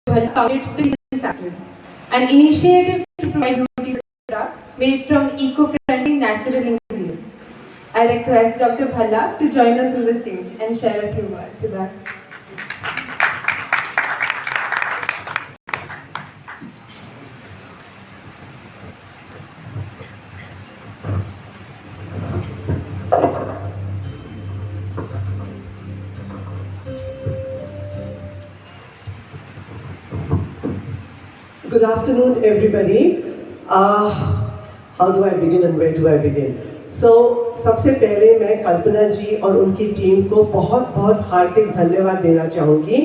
Bhalla founded the Digital Factory, an initiative to provide beauty products made from eco-friendly natural ingredients. I request Dr. Bhalla to join us on the stage and share a few words with us. Good afternoon, everybody. How do I begin and where do I begin? So, सबसे पहले मैं कल्पना जी और उनकी team को बहुत बहुत हार्दिक धन्यवाद देना चाहूँगी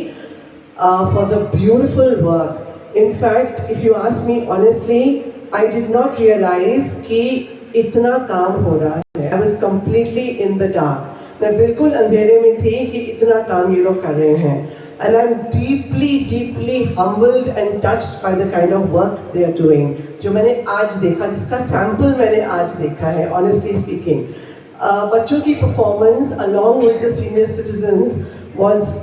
for the beautiful work. In fact, if you ask me honestly, I did not realize कि इतना काम हो रहा है. I was completely in the dark. मैं बिल्कुल अंधेरे में थी कि इतना काम ये लोग कर रहे हैं. And I'm deeply humbled and touched by the kind of work they are doing. जो मैंने आज देखा, जिसका sample मैंने आज देखा है, honestly speaking. बच्चों की performance along with the senior citizens was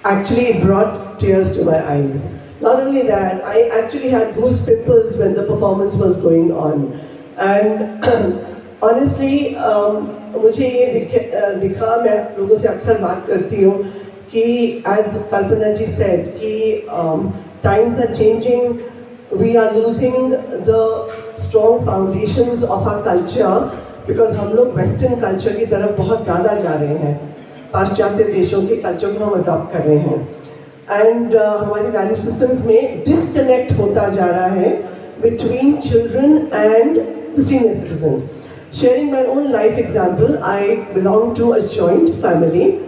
actually brought tears to my eyes. Not only that, I actually had goose pimples when the performance was going on. And honestly, मुझे ये दिखा, मैं लोगों से अक्सर बात करती हूँ कि as Kalpana ji said कि times are changing, we are losing the strong foundations of our culture because हम लोग western culture की तरफ बहुत ज़्यादा जा रहे हैं, पाश्चात्य देशों के culture को हम adopt कर रहे हैं, and हमारी value systems में disconnect होता जा रहा है between children and the senior citizens. Sharing my own life example, I belong to a joint family.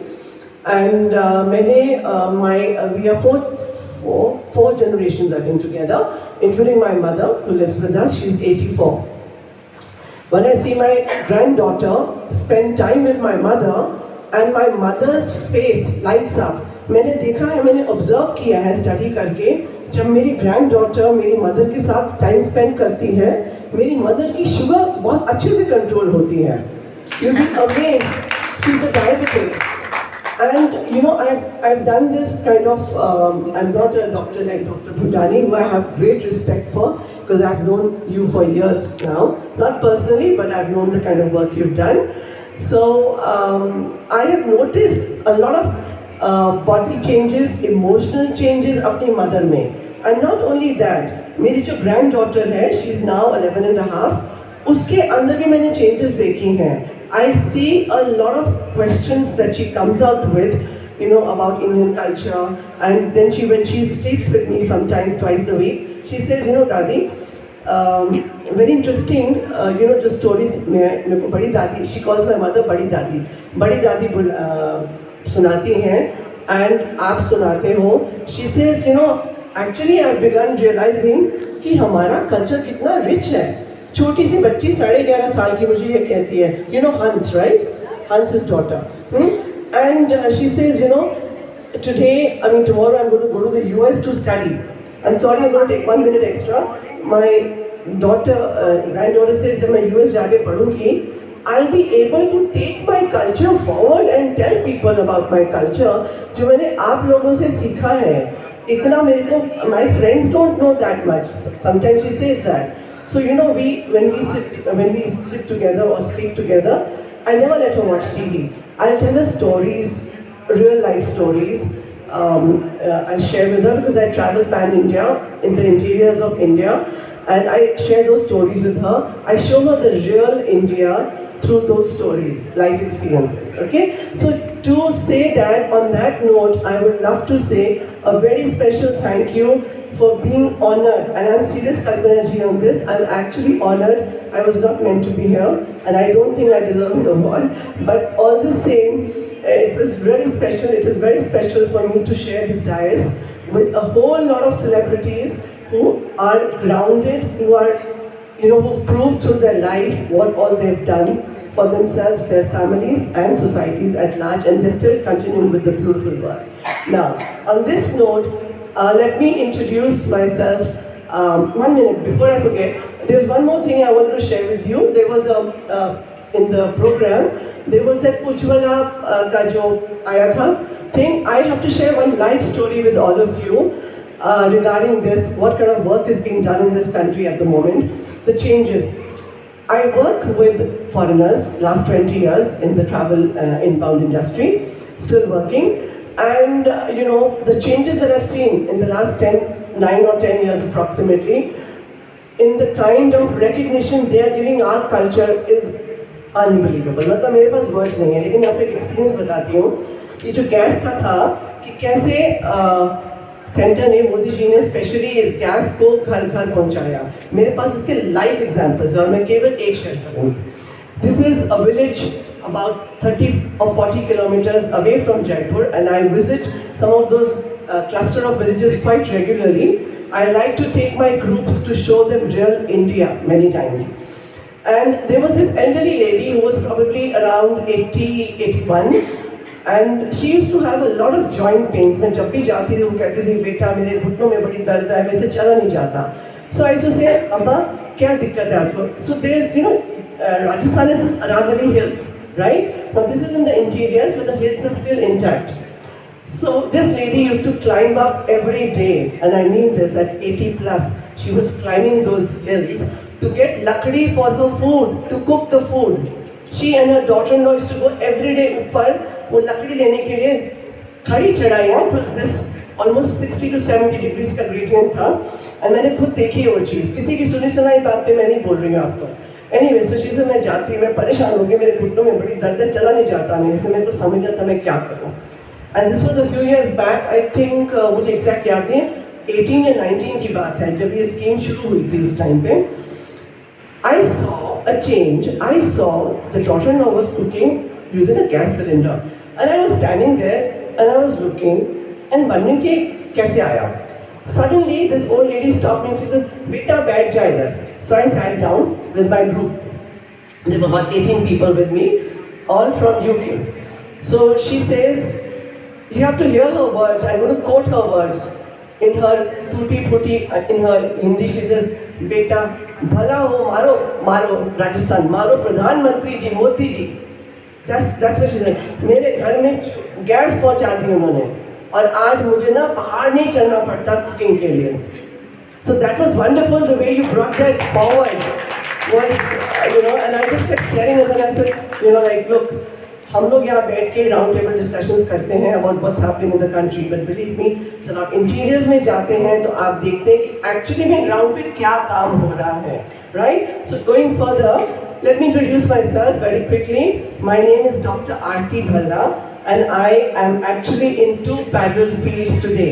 And we are four generations, I think, together, including my mother, who lives with us. She's 84. When I see my granddaughter spend time with my mother, and my mother's face lights up, मैंने देखा है, मैंने observe किया है study करके, जब मेरी granddaughter मेरी mother के साथ time spend करती है, मेरी mother की sugar बहुत अच्छे से control होती है. You'll be amazed. She's a diabetic. And you know, I've done this kind of, I'm not a doctor like Dr. Bhutani, who I have great respect for, because I've known you for years now. Not personally, but I've known the kind of work you've done. So, I have noticed a lot of body changes, emotional changes अपनी mother में. And not only that, मेरी जो granddaughter है, she's now 11 and a half, उसके अंदर भी मैंने changes देखी हैं. I see a lot of questions that she comes out with, you know, about Indian culture, and then when she speaks with me sometimes twice a week, she says, you know, Dadi, very interesting, you know, the stories, मेरे को बड़ी दादी, she calls my mother बड़ी दादी सुनाती हैं, and आप सुनाते हो. She says, you know, actually I've begun realizing कि हमारा culture कितना rich है. छोटी सी बच्ची 11.5 साल की मुझे ये कहती है, you know Hans, right? Hans's daughter. And she says, you know, tomorrow I'm going to go to the US to study. I'm sorry, I'm going to take 1 minute extra. My granddaughter says, जब मैं US जाके पढ़ूंगी, I'll be able to take my culture forward and tell people about my culture, जो मैंने आप लोगों से सीखा है. इतना मेरे को, my friends don't know that much. Sometimes she says that. So you know, when we sit together or sleep together, I never let her watch TV. I'll tell her stories, real life stories. I'll share with her because I travel pan-India, in the interiors of India, and I share those stories with her. I show her the real India through those stories, life experiences. Okay? So to say that, on that note, I would love to say a very special thank you for being honored, and I'm serious, Kalpana ji, on this. I'm actually honored. I was not meant to be here, and I don't think I deserve an award. But all the same, it was really special. It is very special for me to share this dais with a whole lot of celebrities who are grounded, who are, you know, who've proved through their life what all they've done for themselves, their families, and societies at large, and they're still continuing with the beautiful work. Now, on this note, let me introduce myself. 1 minute before I forget, there's one more thing I wanted to share with you. There was in the program, there was that Ujjwala ka jo aaya tha thing. I have to share one life story with all of you. regarding this, what kind of work is being done in this country at the moment, the changes. I work with foreigners last 20 years in the travel inbound industry, still working. And the changes that I've seen in the last 9 or 10 years approximately, in the kind of recognition they are giving our culture is unbelievable. मतलब मेरे पास words नहीं है, लेकिन मैं आपको एक experience बताती हूँ. ये जो गैस का था कि कैसे सेंटर ने, मोदी जी ने स्पेशली इस गैस को घर घर पहुंचाया. मेरे पास इसके लाइव एग्जांपल्स हैं और मैं केवल एक शेयर करूँगी. This is a village about 30 or 40 kilometers away from Jaipur, and I visit some of those cluster of villages quite regularly. I like to take my groups to show them real India many times. And there was this elderly lady who was probably around 80, 81, and she used to have a lot of joint pains. मैं जब भी जाती थी वो कहती थी बेटा मेरे घुटनों में बड़ी दर्द है, मेरे से चला नहीं जाता. So I used to say अम्मा क्या दिक्कत है आपको? So there's Rajasthan is Aravalli Hills, right? Now this is in the interiors, but the hills are still intact. So this lady used to climb up every day, and I mean this, at 80 plus, she was climbing those hills to get lakdi for her food, to cook the food. She and her daughter-in-law used to go every day ऊपर वो लकड़ी लेने के लिए खड़ी चढ़ाइयाँ. It was this almost 60 to 70 degrees का gradient था, and मैंने खुद देखी वो चीज़. किसी की सुनी सुनाई बात पे मैं नहीं बोल रही हूँ आपको. Anyway, so she said मैं जाती, मैं परेशान हो गई, मेरे घुटनों में बड़ी दर्द है, चला नहीं जाता मेरे से, मेरे को समझ आता मैं क्या करूँ. And this was a few years back, I think मुझे exact याद नहीं, 18 या 19 की बात है, जब ये स्कीम शुरू हुई थी उस टाइम पे. I saw a change. I saw the daughter-in-law was cooking using a gas cylinder, and I was standing there and I was looking and wondering कि कैसे आया. Suddenly, this old lady stopped me and she says, "बेटा बैठ जा इधर." So I sat down with my group. There were about 18 people with me, all from UK. So she says, you have to hear her words. I'm going to quote her words. In her tutti-putti, in her Hindi, she says, बेटा भला हो मारो मारो राजस्थान मारो प्रधानमंत्री जी Modi ji. That's what she said. मेरे घर में गैस पहुंचा दी उन्होंने और आज मुझे ना पहाड़ नहीं चलना पड़ता कुकिंग के लिए. So that was wonderful the way you brought that forward. Was and I just kept staring at her and I said, like look, हम लोग यहाँ बैठ के राउंड टेबल डिस्कशंस करते हैं about what's happening in the country, but believe me, जब आप interiors में जाते हैं तो आप देखते हैं कि एक्चुअली में ग्राउंड पे क्या काम हो रहा है, right? So going further, let me introduce myself very quickly. My name is Dr. Aarti Bhalla, and I am actually in two parallel fields today.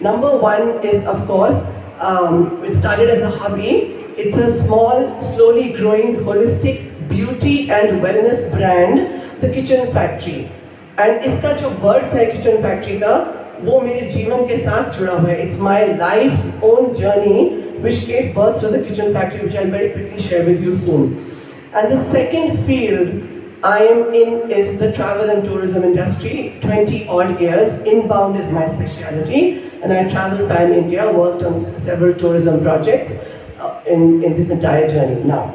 Number one is, of course, it started as a hobby. It's a small, slowly growing, holistic beauty and wellness brand, The Kitchen Factory. And इसका जो birth है Kitchen Factory का, वो मेरे जीवन के साथ जुड़ा हुआ है. It's my life's own journey which gave birth to the Kitchen Factory, which I'll very quickly share with you soon. And the second field I am in is the travel and tourism industry. 20 odd years. Inbound is my specialty, and I traveled pan India, worked on several tourism projects in this entire journey. Now,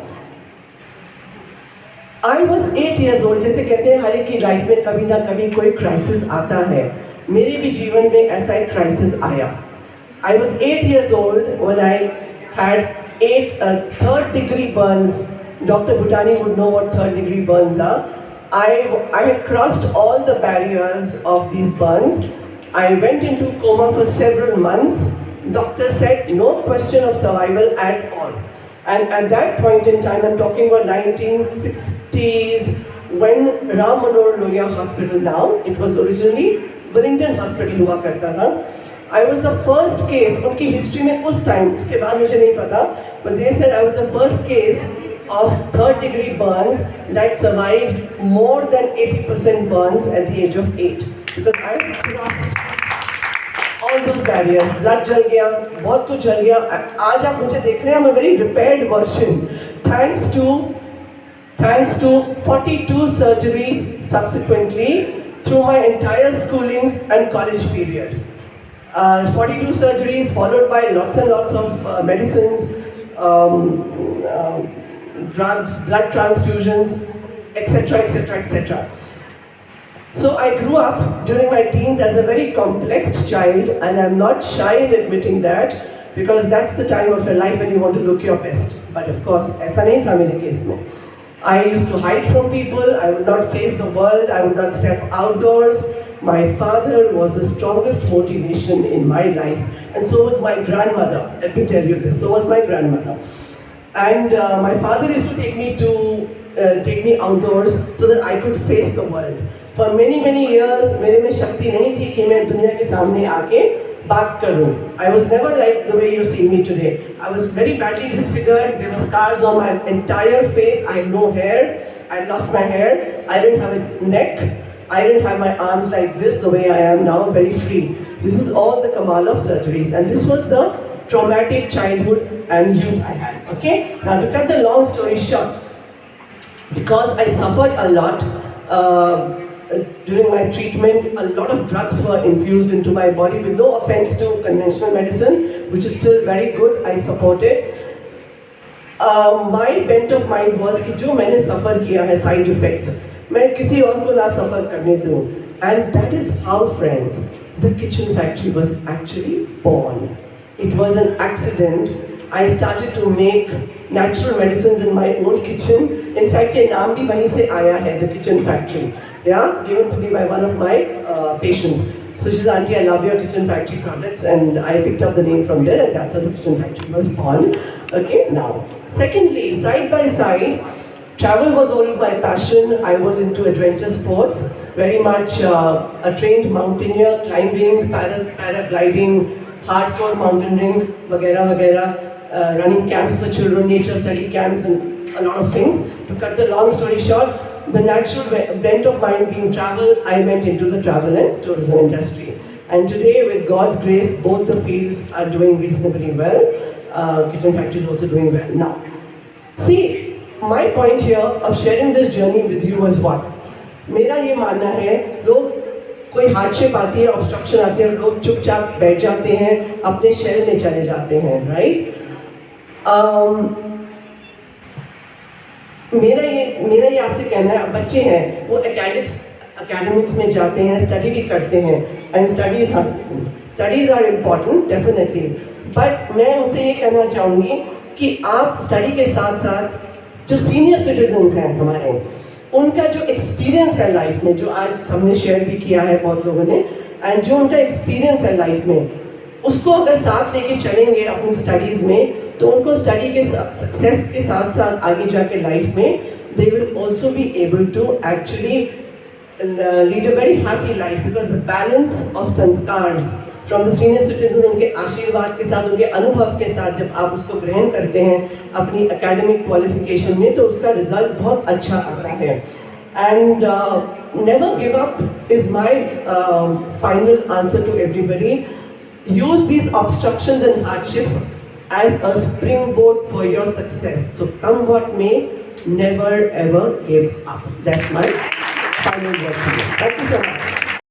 I was 8 years old. जैसे कहते हैं हर एक की life में कभी ना कभी कोई क्राइसिस आता है. मेरे भी जीवन में ऐसा एक क्राइसिस आया. I was 8 years old when I had 8 third-degree burns. Dr. Bhutani would know what third-degree burns are. I had crossed all the barriers of these burns. I went into coma for several months. Doctor said no question of survival at all. And at that point in time, I'm talking about 1960s, when Ram Manohar Lohia Hospital now, it was originally Wellington Hospital हुआ करता था. I was the first case, उनकी history में उस time, उसके बाद मुझे नहीं पता, but they said I was the first case of third-degree burns that survived more than 80% burns at the age of 8. Because I crossed all those barriers. Blood जल गया, बहुत कुछ जल गया. आज आप मुझे देख रहे हैं, I'm a very repaired version. Thanks to 42 surgeries subsequently through my entire schooling and college period. 42 surgeries followed by lots and lots of medicines, drugs, blood transfusions, etc., etc., etc. So I grew up during my teens as a very complex child, and I'm not shy in admitting that because that's the time of your life when you want to look your best. But of course, ऐसा नहीं था मेरे case में. I used to hide from people, I would not face the world, I would not step outdoors. My father was the strongest motivation in my life, and so was my grandmother. Let me tell you this, so was my grandmother. And my father used to take me outdoors so that I could face the world. For many years, मेरे में शक्ति नहीं थी कि मैं दुनिया के सामने आके बात करूं. I was never like the way you see me today. I was very badly disfigured. There were scars on my entire face. I had no hair. I lost my hair. I didn't have a neck. I didn't have my arms like this, the way I am now, very free. This is all the kamal of surgeries, and this was the traumatic childhood and youth I had. Okay. Now to cut the long story short, because I suffered a lot. During my treatment, a lot of drugs were infused into my body with no offense to conventional medicine, which is still very good. I support it. My bent of mind was कि जो मैंने suffer किया है side effects, मैं किसी और को ना suffer करने दूँ. And that is how, friends, the kitchen factory was actually born. It was an accident. I started to make natural medicines in my own kitchen. In fact, ये नाम भी वहीं से आया है, the kitchen factory. Yeah, given to me by one of my patients. So she says, Auntie, I love your kitchen factory products, and I picked up the name from there, and that's how the kitchen factory was born. Okay, now, secondly, side by side, travel was always my passion. I was into adventure sports, very much a trained mountaineer, climbing, paragliding, hardcore mountaineering, वगैरह, running camps for children, nature study camps, and a lot of things. To cut the long story short, the natural bent of mine being travel, I went into the travel and tourism industry. And today, with God's grace, both the fields are doing reasonably well. Kitchen factory is also doing well. Now, see, my point here of sharing this journey with you was what? मेरा ये मानना है, लोग कोई hardship आती है, obstruction आती है, लोग चुपचाप बैठ जाते हैं, अपने शहर में चले जाते हैं, right? मेरा ये आपसे कहना है, बच्चे हैं वो एकेडमिक्स में जाते हैं, स्टडी भी करते हैं, and studies are important definitely, but मैं उनसे ये कहना चाहूँगी कि आप स्टडी के साथ साथ जो सीनियर सिटीजन्स हैं हमारे, उनका जो एक्सपीरियंस है लाइफ में, जो आज हमने शेयर भी किया है बहुत लोगों ने, एंड जो उनका एक्सपीरियंस है लाइफ में, उसको अगर साथ लेके चलेंगे अपनी स्टडीज़ में, तो उनको स्टडी के सक्सेस के साथ साथ आगे जाके लाइफ में they will also be able to actually lead a very happy life, because the balance of sanskars from the senior citizen, उनके आशीर्वाद के साथ, उनके अनुभव के साथ जब आप उसको ग्रहण करते हैं अपनी एकेडमिक क्वालिफिकेशन में, तो उसका रिजल्ट बहुत अच्छा आता है. And never give up is my final answer to everybody. Use these obstructions and hardships as a springboard for your success. So come what may, never ever give up. That's my final word to you. Thank you so much.